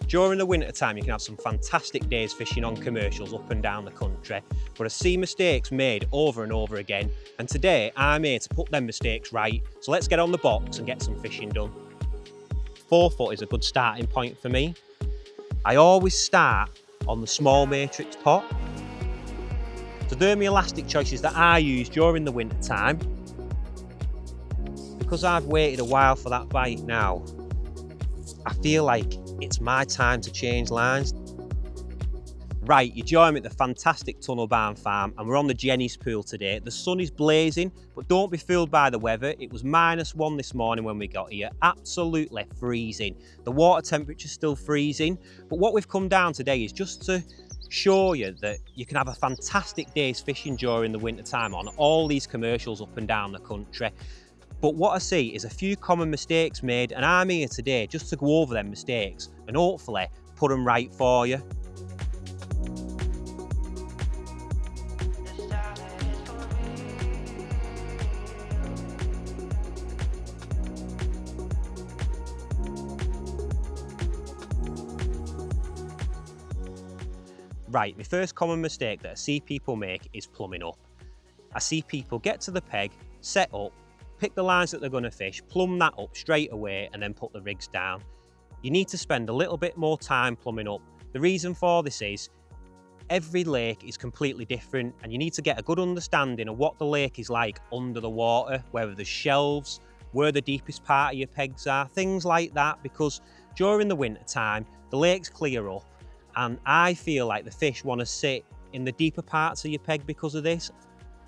During the winter time, you can have some fantastic days fishing on commercials up and down the country, but I see mistakes made over and over again, and today I'm here to put them mistakes right. So let's get on the box and get some fishing done. 4 foot is a good starting point for me. I always start on the small matrix pot. So they're my elastic choices that I use during the winter time. Because I've waited a while for that bite now, I feel like it's my time to change lines. Right, you join me at the fantastic Tunnel Barn Farm and we're on the Jenny's pool today. The sun is blazing, but don't be fooled by the weather. It was -1 this morning when we got here, absolutely freezing. The water temperature's still freezing, but what we've come down today is just to show you that you can have a fantastic day's fishing during the winter time on all these commercials up and down the country. But what I see is a few common mistakes made, and I'm here today just to go over them mistakes and hopefully put them right for you. Right, my first common mistake that I see people make is plumbing up. I see people get to the peg, set up, pick the lines that they're going to fish, plumb that up straight away and then put the rigs down. You need to spend a little bit more time plumbing up. The reason for this is every lake is completely different and you need to get a good understanding of what the lake is like under the water, whether there's shelves, where the deepest part of your pegs are, things like that, because during the winter time the lakes clear up and I feel like the fish want to sit in the deeper parts of your peg because of this,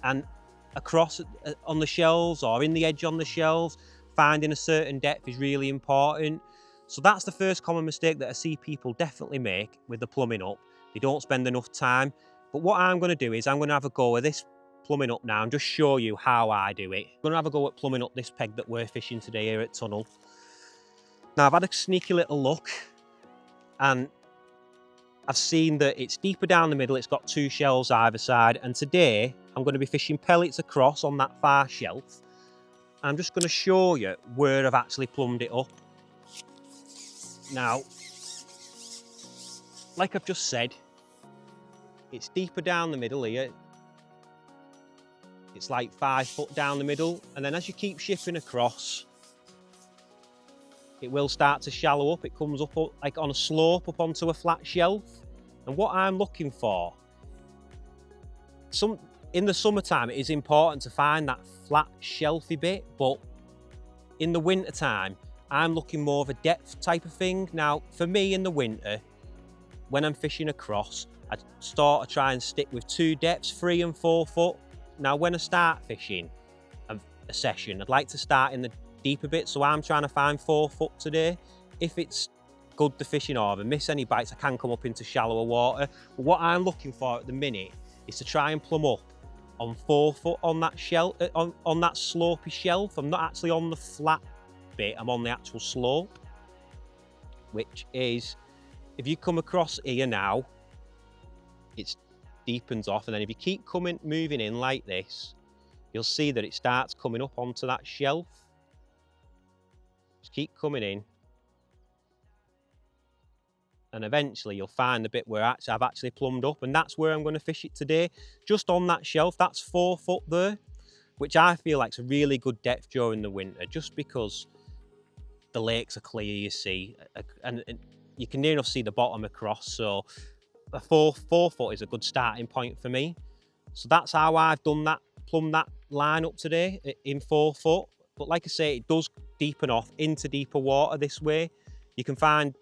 and across on the shelves or in the edge on the shelves, finding a certain depth is really important. So that's the first common mistake that I see people definitely make with the plumbing up. They don't spend enough time. But what I'm going to do is I'm going to have a go at this plumbing up now and just show you how I do it. I'm going to have a go at plumbing up this peg that we're fishing today here at Tunnel. Now I've had a sneaky little look and I've seen that it's deeper down the middle, it's got 2 shelves either side, and today I'm going to be fishing pellets across on that far shelf. I'm just going to show you where I've actually plumbed it up. Now, like I've just said, it's deeper down the middle here. It's like 5 foot down the middle, and then as you keep shipping across, it will start to shallow up. It comes up like on a slope up onto a flat shelf. And what I'm looking for, in the summertime, it is important to find that flat shelfy bit, but in the winter time, I'm looking more of a depth type of thing. Now, for me in the winter, when I'm fishing across, I try and stick with 2 depths, 3 and 4 foot. Now, when I start fishing a session, I'd like to start in the deeper bit, so I'm trying to find 4 foot today. If it's good the fishing or if I miss any bites, I can come up into shallower water. But what I'm looking for at the minute is to try and plumb up on 4 foot on that shelf, on that slopey shelf. I'm not actually on the flat bit, I'm on the actual slope, which is, if you come across here now, it deepens off, and then if you keep moving in like this, you'll see that it starts coming up onto that shelf. Just keep coming in and eventually you'll find the bit where I've actually plumbed up, and that's where I'm going to fish it today, just on that shelf. That's 4 foot there, which I feel like is a really good depth during the winter, just because the lakes are clear, you see, and you can near enough see the bottom across. So a 4 foot is a good starting point for me. So that's how I've done that, plumbed that line up today in 4 foot. But like I say, it does deepen off into deeper water this way. You can find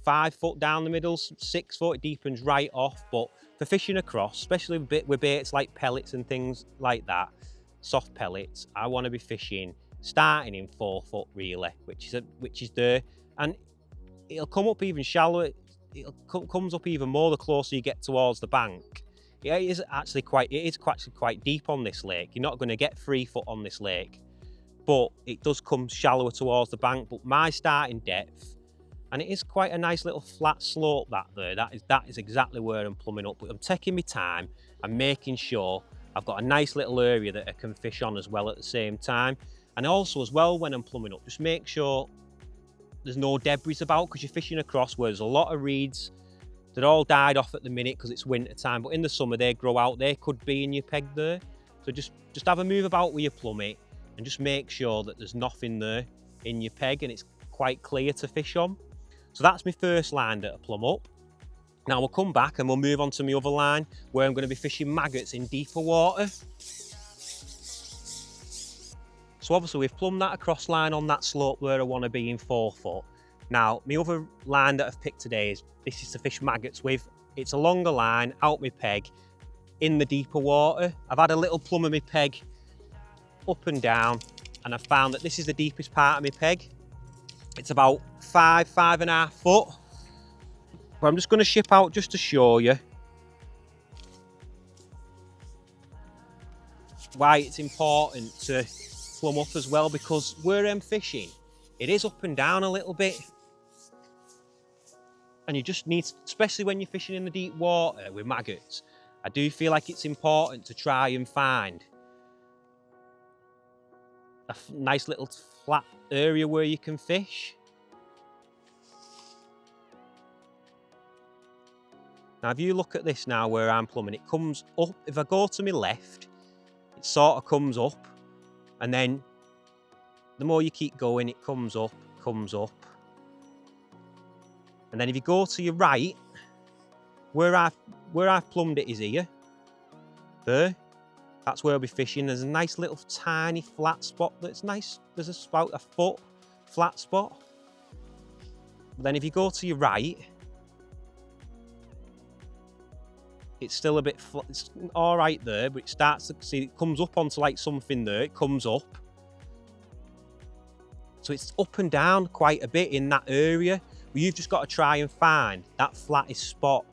5 foot down the middle, 6 foot, it deepens right off. But for fishing across, especially with baits like pellets and things like that, soft pellets, I want to be fishing starting in 4 foot really, which is there, and it'll come up even shallower. Comes up even more the closer you get towards the bank. It is actually quite deep on this lake. You're not going to get 3 foot on this lake, but it does come shallower towards the bank. But my starting depth, and it is quite a nice little flat slope that is exactly where I'm plumbing up. But I'm taking my time and making sure I've got a nice little area that I can fish on as well at the same time. And also as well, when I'm plumbing up, just make sure there's no debris about, because you're fishing across where there's a lot of reeds. They're all died off at the minute because it's winter time, but in the summer they grow out. They could be in your peg there. So just have a move about with your plummet and just make sure that there's nothing there in your peg and it's quite clear to fish on. So that's my first line that I plumb up. Now we'll come back and we'll move on to my other line where I'm going to be fishing maggots in deeper water. So obviously we've plumbed that across line on that slope where I want to be in 4 foot. Now my other line that I've picked today is to fish maggots with. It's a longer line out my peg in the deeper water. I've had a little plumb of my peg up and down, and I've found that this is the deepest part of my peg. It's about 5.5 foot. But I'm just going to ship out just to show you why it's important to plumb up as well, because where I'm fishing, it is up and down a little bit. And you just need, especially when you're fishing in the deep water with maggots, I do feel like it's important to try and find a nice little flat area where you can fish. Now if you look at this now where I'm plumbing, it comes up. If I go to my left, it sort of comes up, and then the more you keep going, it comes up, comes up. And then if you go to your right, where I've plumbed it is here. There. That's where I'll be fishing. There's a nice little tiny flat spot that's nice. There's about a foot flat spot. But then if you go to your right, it's still a bit flat. It's all right there, but it starts to see, it comes up onto like something there. It comes up. So it's up and down quite a bit in that area. But you've just got to try and find that flattest spot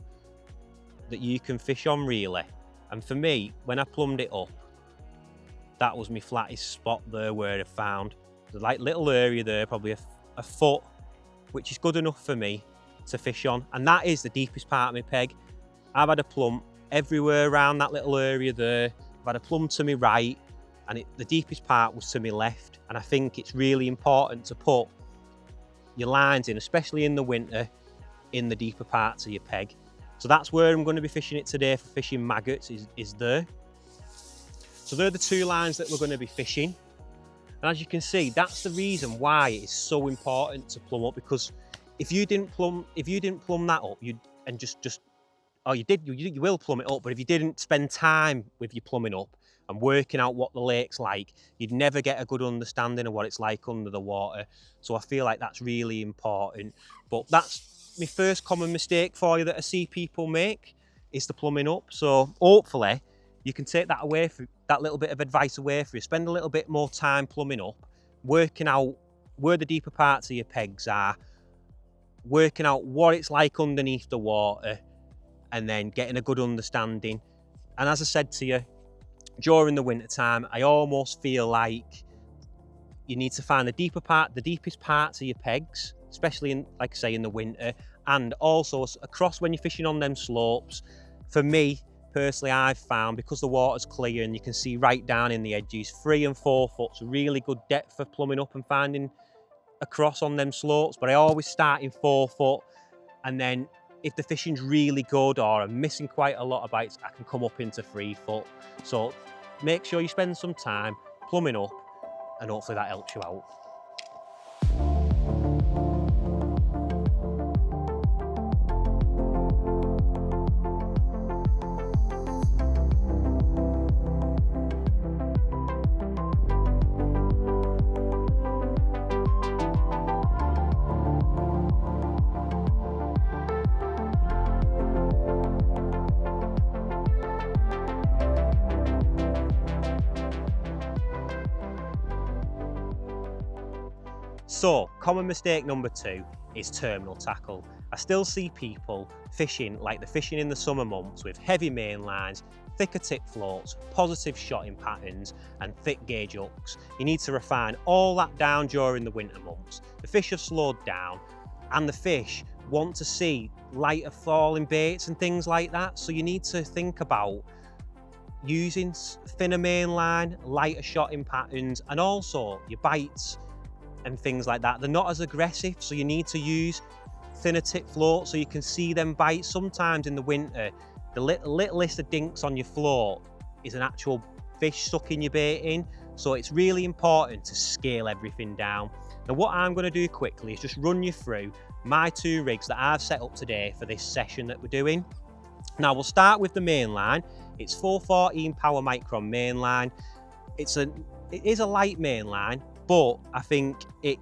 that you can fish on, really. And for me, when I plumbed it up, that was my flattest spot there where I found the like little area there, probably a foot, which is good enough for me to fish on. And that is the deepest part of my peg. I've had a plumb everywhere around that little area there. I've had a plumb to my right, and the deepest part was to my left. And I think it's really important to put your lines in, especially in the winter, in the deeper parts of your peg. So that's where I'm going to be fishing it today for fishing maggots, is there. So they're the 2 lines that we're going to be fishing. And as you can see, that's the reason why it's so important to plumb up, because if you didn't plumb that up, you will plumb it up, but if you didn't spend time with your plumbing up and working out what the lake's like, you'd never get a good understanding of what it's like under the water. So I feel like that's really important. But that's my first common mistake for you that I see people make, is the plumbing up. So hopefully you can take that away, for that little bit of advice away for you. Spend a little bit more time plumbing up, working out where the deeper parts of your pegs are, working out what it's like underneath the water, and then getting a good understanding. And as I said to you, during the winter time, I almost feel like you need to find the deepest parts of your pegs, especially in, like I say, in the winter, and also across when you're fishing on them slopes. For me personally, I've found, because the water's clear and you can see right down in the edges, 3 and 4 foot's a really good depth for plumbing up and finding across on them slopes. But I always start in 4 foot, and then if the fishing's really good or I'm missing quite a lot of bites, I can come up into 3 foot. So make sure you spend some time plumbing up, and hopefully that helps you out. So, common mistake number 2 is terminal tackle. I still see people fishing like they're fishing in the summer months with heavy main lines, thicker tip floats, positive shotting patterns, and thick gauge hooks. You need to refine all that down during the winter months. The fish have slowed down, and the fish want to see lighter falling baits and things like that. So you need to think about using thinner main line, lighter shotting patterns, and also your bites and things like that. They're not as aggressive, so you need to use thinner tip float so you can see them bite. Sometimes in the winter, the littlest of dinks on your float is an actual fish sucking your bait in. So it's really important to scale everything down. Now what I'm going to do quickly is just run you through my 2 rigs that I've set up today for this session that we're doing. Now we'll start with the main line. It's 414 power micron main line. It is a light main line, but I think it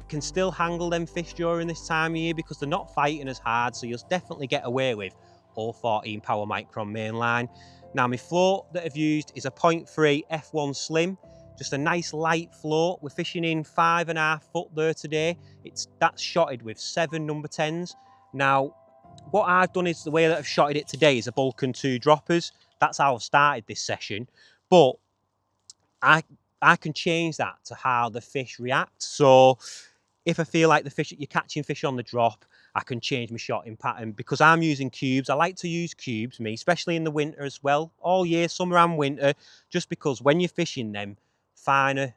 can still handle them fish during this time of year because they're not fighting as hard, so you'll definitely get away with all 14 power micron main line. Now my float that I've used is a 0.3 F1 slim, just a nice light float. We're fishing in 5.5 foot there today. That's shotted with 7 number 10s. Now what I've done is the way that I've shotted it today is a bulk and 2 droppers. That's how I've started this session, but I can change that to how the fish react. So if I feel like you're catching fish on the drop, I can change my shotting pattern because I'm using cubes. I like to use cubes, especially in the winter as well, all year, summer and winter, just because when you're fishing them finer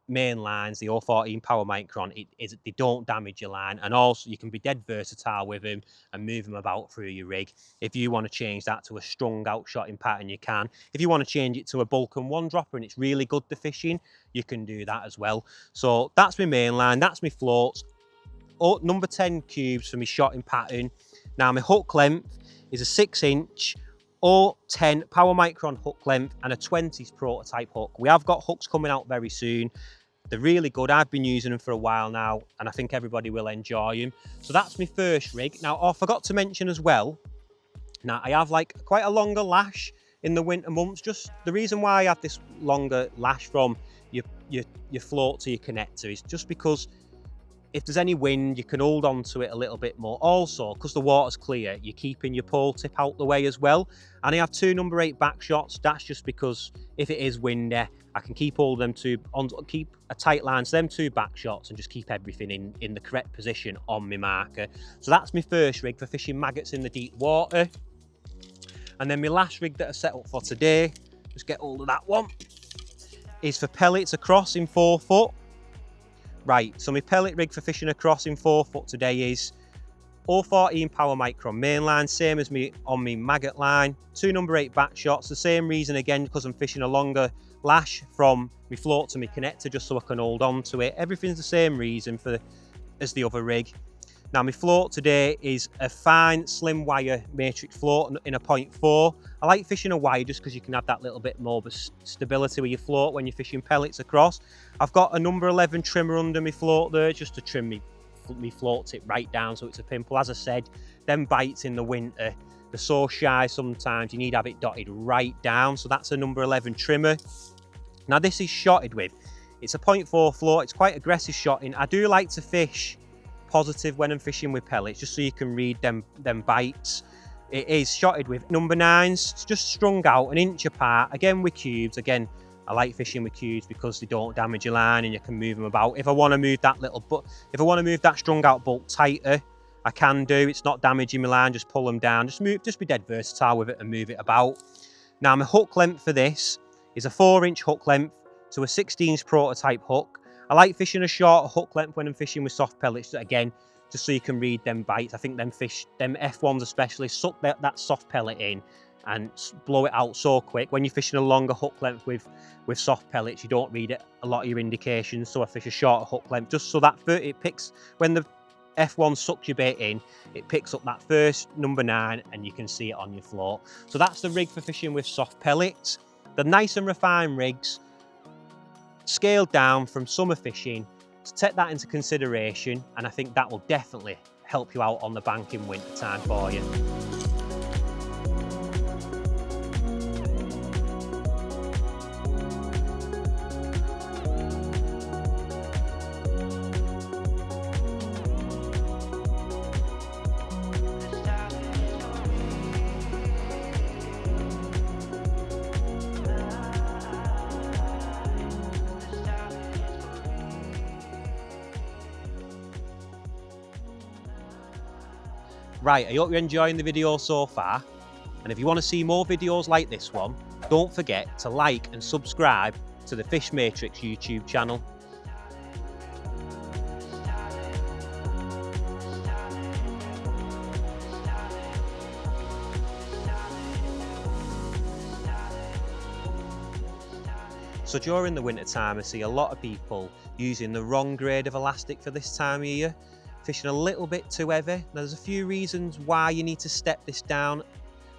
main lines, the 014 power micron, they don't damage your line, and also you can be dead versatile with them and move them about through your rig. If you want to change that to a strung out shotting pattern, you can. If you want to change it to a bulk and 1 dropper and it's really good to fishing, you can do that as well. So that's my main line, that's my floats. Number 10 cubes for my shotting pattern. Now my hook length is a 6-inch or 10 power micron hook length and a 20s prototype hook. We have got hooks coming out very soon. They're really good. I've been using them for a while now and I think everybody will enjoy them. So that's my first rig. Now I forgot to mention as well, now I have like quite a longer lash in the winter months. Just the reason why I have this longer lash from your float to your connector is just because if there's any wind, you can hold on to it a little bit more. Also, because the water's clear, you're keeping your pole tip out the way as well. And I have 2 number 8 back shots. That's just because if it is windy, I can keep all them keep a tight line to them 2 back shots and just keep everything in the correct position on my marker. So that's my first rig for fishing maggots in the deep water. And then my last rig that I set up for today, just get hold of that one, is for pellets across in 4 foot. Right, so my pellet rig for fishing across in 4 foot today is 014 power micron mainline, same as me on my maggot line, 2 number 8 back shots, the same reason again because I'm fishing a longer lash from my float to my connector just so I can hold on to it. Everything's the same reason as the other rig. Now my float today is a fine slim wire matrix float in a 0.4. I like fishing a wire just because you can have that little bit more stability with your float when you're fishing pellets across. I've got a number 11 trimmer under my float there just to trim me float tip right down so it's a pimple. As I said, them bites in the winter, they're so shy sometimes, you need to have it dotted right down. So that's a number 11 trimmer. Now this is shotted with, it's a 0.4 float, it's quite aggressive shotting. I do like to fish positive when I'm fishing with pellets just so you can read them bites. It is shotted with number 9s, it's just strung out 1 inch apart, again with cubes. Again, I like fishing with cubes because they don't damage your line and you can move them about. If I want to move that strung out bolt tighter, I can do. It's not damaging my line, just pull them down, just be dead versatile with it and move it about. Now my hook length for this is a 4-inch hook length to a 16-inch prototype hook. I like fishing a short hook length when I'm fishing with soft pellets, again, just so you can read them bites. I think them F1s especially, suck that soft pellet in and blow it out so quick. When you're fishing a longer hook length with soft pellets, you don't read a lot of your indications, so I fish a shorter hook length just so that it picks, when the F1 sucks your bait in, it picks up that first number 9 and you can see it on your float. So that's the rig for fishing with soft pellets. The nice and refined rigs, scaled down from summer fishing, so take that into consideration, and I think that will definitely help you out on the bank in winter time for you. Right, I hope you're enjoying the video so far, and if you want to see more videos like this one, don't forget to like and subscribe to the Fish Matrix YouTube channel. So during the winter time, I see a lot of people using the wrong grade of elastic for this time of year, fishing a little bit too heavy. Now, there's a few reasons why you need to step this down.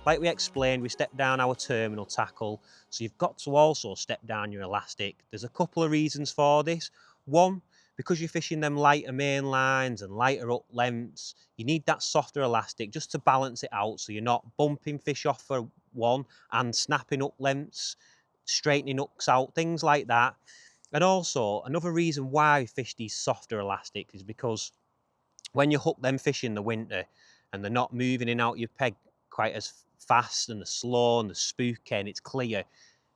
Like we explained, we step down our terminal tackle, so you've got to also step down your elastic. There's a couple of reasons for this. One, because you're fishing them lighter main lines and lighter up lengths, you need that softer elastic just to balance it out, so you're not bumping fish off for one and snapping up lengths, straightening hooks out, things like that. And also, another reason why we fish these softer elastics is because when you hook them fish in the winter and they're not moving in out your peg quite as fast and the slow and the spooky and it's clear,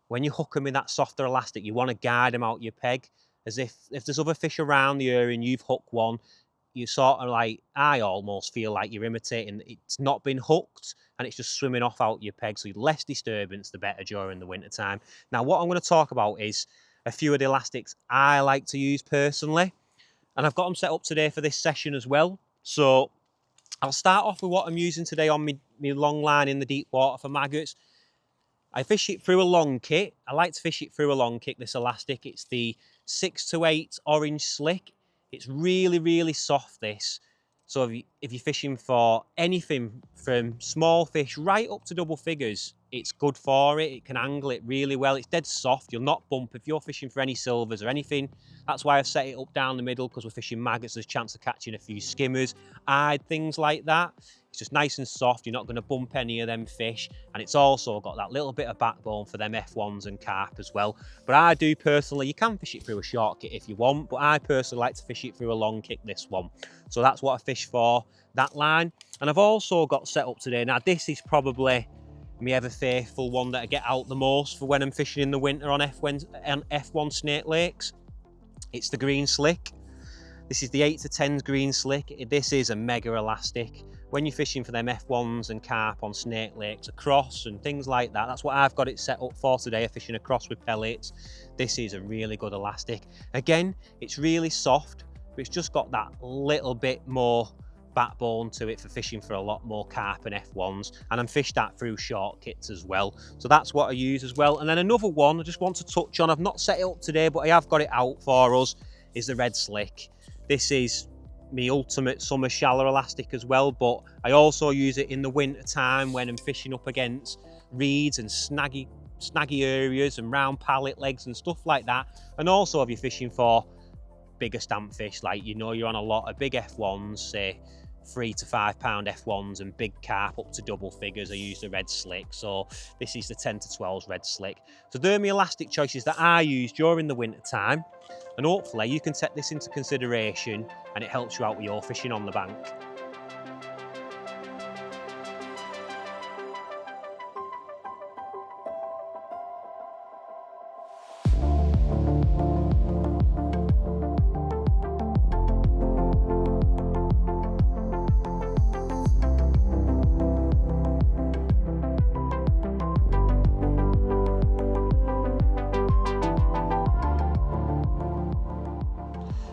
when you hook them in that softer elastic, you want to guide them out your peg, as if there's other fish around the area and you've hooked one, you sort of like, I almost feel like you're imitating, it's not been hooked and it's just swimming off out your peg. So less disturbance, the better during the winter time. Now, what I'm going to talk about is a few of the elastics I like to use personally, and I've got them set up today for this session as well. So I'll start off with what I'm using today on my long line in the deep water for maggots. I fish it through a long kit. I like to fish it through a long kit, this elastic. It's the 6-8 orange slick. It's really, really soft, this. So if you're fishing for anything from small fish right up to double figures, it's good for it. It can angle it really well. It's dead soft. You'll not bump if you're fishing for any silvers or anything. That's why I've set it up down the middle, because we're fishing maggots. There's a chance of catching a few skimmers, things like that. It's just nice and soft. You're not going to bump any of them fish. And it's also got that little bit of backbone for them F1s and Carp as well. But I do personally, you can fish it through a short kit if you want, but I personally like to fish it through a long kit, this one. So that's what I fish for, that line. And I've also got set up today. Now, this is probably my ever faithful one that I get out the most for when I'm fishing in the winter on F1 snake lakes. It's the green slick. This is the 8 to 10s green slick. This is a mega elastic. When you're fishing for them F1s and Carp on snake lakes, across and things like that, that's what I've got it set up for today, fishing across with pellets. This is a really good elastic. Again, it's really soft, but it's just got that little bit more backbone to it for fishing for a lot more Carp and F1s, and I'm fished that through short kits as well. So that's what I use as well. And then another one I just want to touch on, I've not set it up today, but I have got it out for us, is the red slick. This is my ultimate summer shallow elastic as well, but I also use it in the winter time when I'm fishing up against reeds and snaggy areas and round pallet legs and stuff like that. And also if you're fishing for bigger stamp fish, like you're on a lot of big F1s, say 3 to 5 pound F1s, and big Carp up to double figures, I use the red slick. So this is the 10 to 12s red slick. So they're my elastic choices that I use during the winter time, and hopefully you can take this into consideration and it helps you out with your fishing on the bank.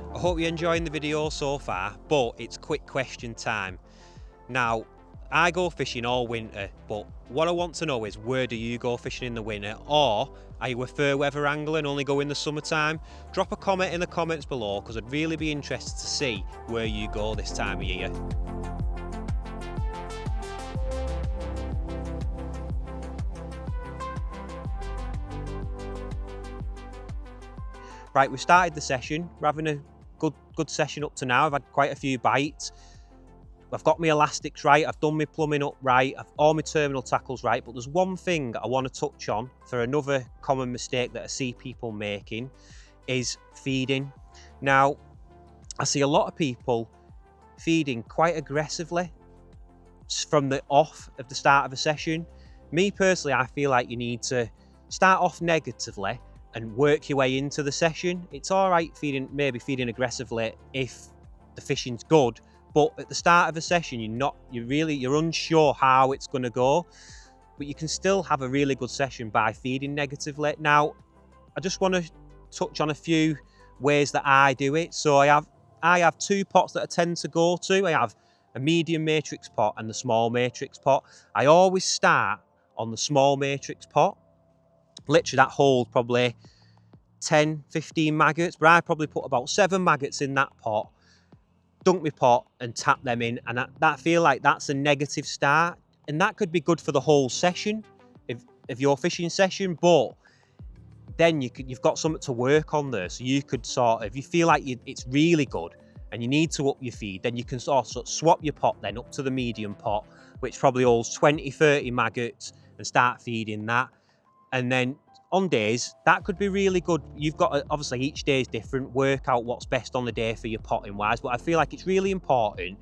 I hope you're enjoying the video so far, but it's quick question time. Now, I go fishing all winter, but what I want to know is, where do you go fishing in the winter? Or are you a fair weather angler and only go in the summertime? Drop a comment in the comments below, because I'd really be interested to see where you go this time of year. Right, we've started the session. We're having a good session up to now. I've had quite a few bites. I've got my elastics right, I've done my plumbing up right, I've all my terminal tackles right, but there's one thing I want to touch on for another common mistake that I see people making, is feeding. Now, I see a lot of people feeding quite aggressively from the off of the start of a session. Me personally, I feel like you need to start off negatively and work your way into the session. It's all right maybe feeding aggressively if the fishing's good, but at the start of a session you're unsure how it's going to go, but you can still have a really good session by feeding negatively. Now, I just want to touch on a few ways that I do it. So I have two pots that I tend to go to. I have a medium matrix pot and the small matrix pot. I always start on the small matrix pot. Literally that holds probably 10, 15 maggots, but I probably put about 7 maggots in that pot, dunk my pot and tap them in, and I feel like that's a negative start, and that could be good for the whole session, if your fishing session, but then you've got something to work on there. So you could sort of, if you feel like it's really good and you need to up your feed, then you can sort of swap your pot then up to the medium pot, which probably holds 20, 30 maggots, and start feeding that. And then on days, that could be really good. You've got to, obviously each day is different, work out what's best on the day for your potting wise, but I feel like it's really important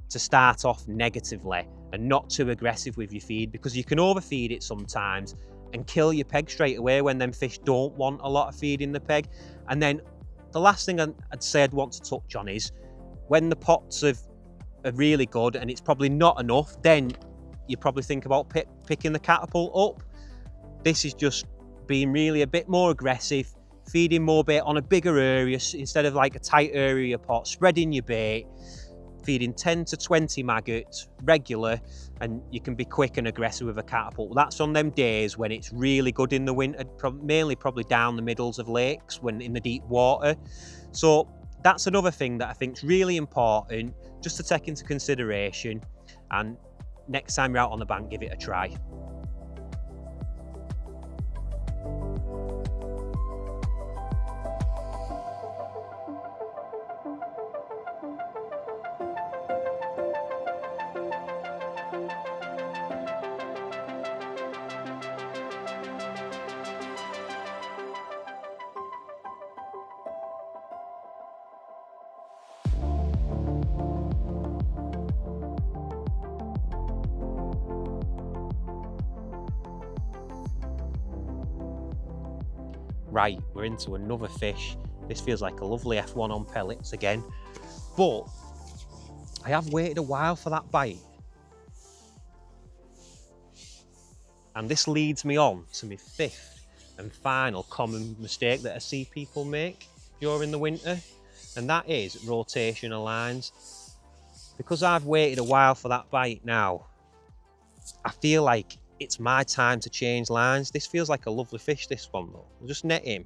to start off negatively and not too aggressive with your feed, because you can overfeed it sometimes and kill your peg straight away when them fish don't want a lot of feed in the peg. And then the last thing I'd say I'd want to touch on is when the pots are really good and it's probably not enough, then you probably think about picking the catapult up. This is just being really a bit more aggressive, feeding more bait on a bigger area instead of like a tight area pot, spreading your bait, feeding 10 to 20 maggots regular, and you can be quick and aggressive with a catapult. That's on them days when it's really good in the winter, mainly probably down the middles of lakes when in the deep water. So that's another thing that I think is really important just to take into consideration, and next time you're out on the bank, give it a try. Right, we're into another fish. This feels like a lovely F1 on pellets again, but I have waited a while for that bite. And this leads me on to my fifth and final common mistake that I see people make during the winter, and that is rotational lines. Because I've waited a while for that bite now, I feel like it's my time to change lines. This feels like a lovely fish, this one though. We'll just net him.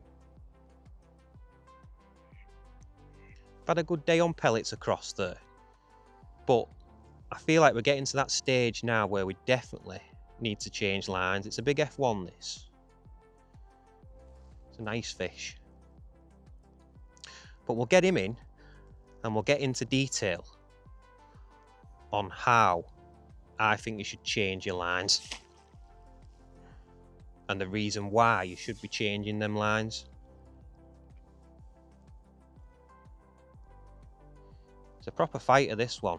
I've had a good day on pellets across there, but I feel like we're getting to that stage now where we definitely need to change lines. It's a big F1 this. It's a nice fish. But we'll get him in and we'll get into detail on how I think you should change your lines and the reason why you should be changing them lines. It's a proper fighter, this one.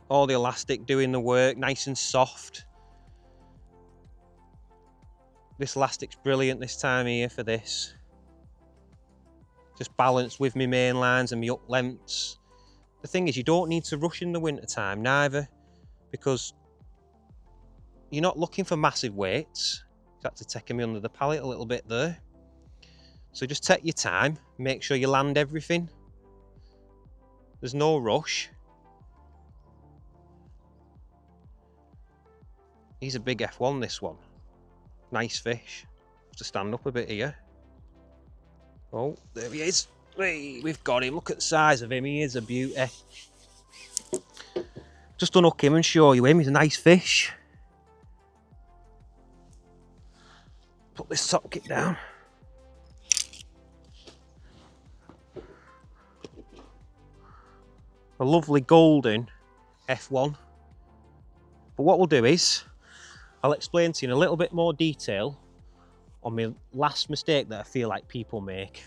All the elastic doing the work, nice and soft. This elastic's brilliant this time of year for this. Just balanced with my main lines and my up lengths. The thing is, you don't need to rush in the winter time neither, because you're not looking for massive weights. You have to take them under the pallet a little bit there. So just take your time, make sure you land everything. There's no rush. He's a big F1, this one. Nice fish. Have to stand up a bit here. Oh, there he is. Hey, we've got him. Look at the size of him. He is a beauty. Just unhook him and show you him. He's a nice fish. Put this top kit down. A lovely golden F1. But what we'll do is, I'll explain to you in a little bit more detail on my last mistake that I feel like people make.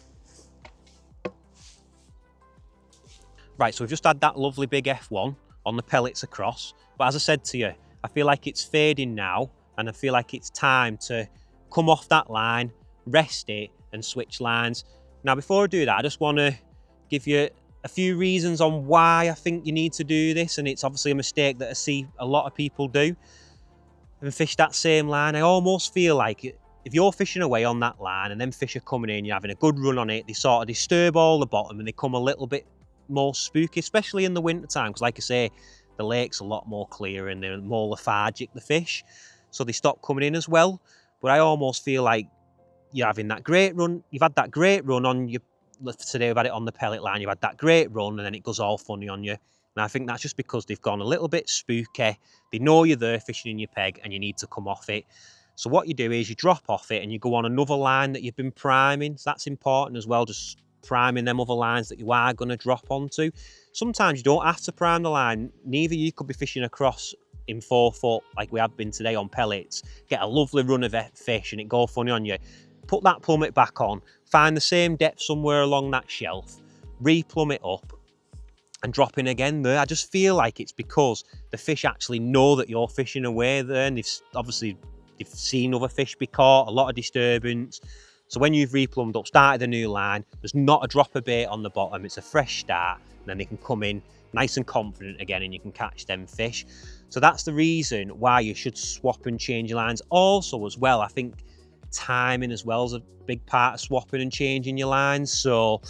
Right, so we've just had that lovely big F1 on the pellets across. But as I said to you, I feel like it's fading now, and I feel like it's time to come off that line, rest it, and switch lines. Now, before I do that, I just want to give you a few reasons on why I think you need to do this, and it's obviously a mistake that I see a lot of people do and fish that same line. I almost feel like if you're fishing away on that line and then fish are coming in, you're having a good run on it, they sort of disturb all the bottom and they come a little bit more spooky, especially in the winter time, because like I say, the lake's a lot more clear and they're more lethargic, the fish, so they stop coming in as well. But I almost feel like you're having that great run. You've had that great run on your, today we've had it on the pellet line, you've had that great run and then it goes all funny on you. And I think that's just because they've gone a little bit spooky. They know you're there fishing in your peg and you need to come off it. So what you do is you drop off it and you go on another line that you've been priming. So that's important as well, just priming them other lines that you are going to drop onto. Sometimes you don't have to prime the line. Neither you could be fishing across in 4 foot like we have been today on pellets, get a lovely run of fish and it go funny on you. Put that plummet back on, find the same depth somewhere along that shelf, re-plummet up and drop in again there. I just feel like it's because the fish actually know that you're fishing away there, and they've seen other fish be caught, a lot of disturbance. So when you've replumbed up, started a new line, there's not a drop of bait on the bottom, it's a fresh start, and then they can come in nice and confident again and you can catch them fish. So that's the reason why you should swap and change your lines. Also as well, I think timing as well is a big part of swapping and changing your lines. So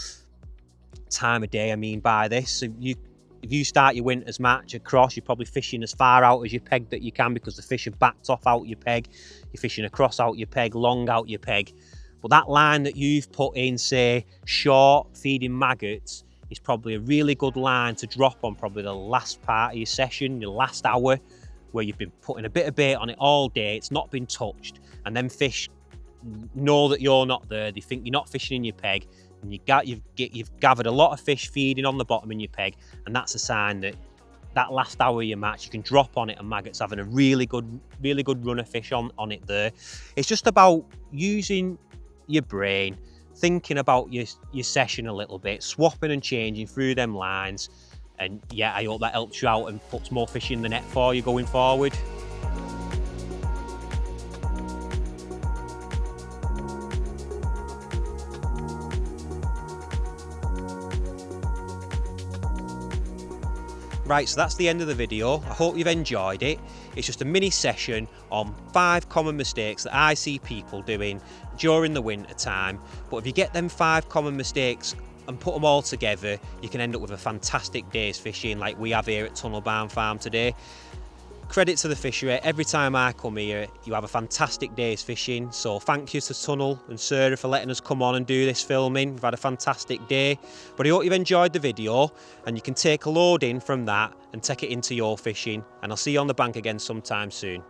time of day, I mean by this, so if you start your winter's match across, you're probably fishing as far out as your peg that you can because the fish have backed off out your peg. You're fishing across out your peg, long out your peg. But that line that you've put in, say, short, feeding maggots, is probably a really good line to drop on probably the last part of your session, your last hour, where you've been putting a bit of bait on it all day, it's not been touched, and then fish know that you're not there, they think you're not fishing in your peg, and you've gathered a lot of fish feeding on the bottom in your peg, and that's a sign that that last hour of your match, you can drop on it and maggots having a really good run of fish on it there. It's just about using your brain, thinking about your session a little bit, swapping and changing through them lines, and yeah, I hope that helps you out and puts more fish in the net for you going forward. Right, so that's the end of the video. I hope you've enjoyed it. It's just a mini session on 5 common mistakes that I see people doing during the winter time. But if you get them 5 common mistakes and put them all together, you can end up with a fantastic day's fishing like we have here at Tunnel Barn Farm today. Credit to the fishery, every time I come here you have a fantastic day's fishing, so thank you to Tunnel and Sarah for letting us come on and do this filming. We've had a fantastic day, but I hope you've enjoyed the video and you can take a load in from that and take it into your fishing, and I'll see you on the bank again sometime soon.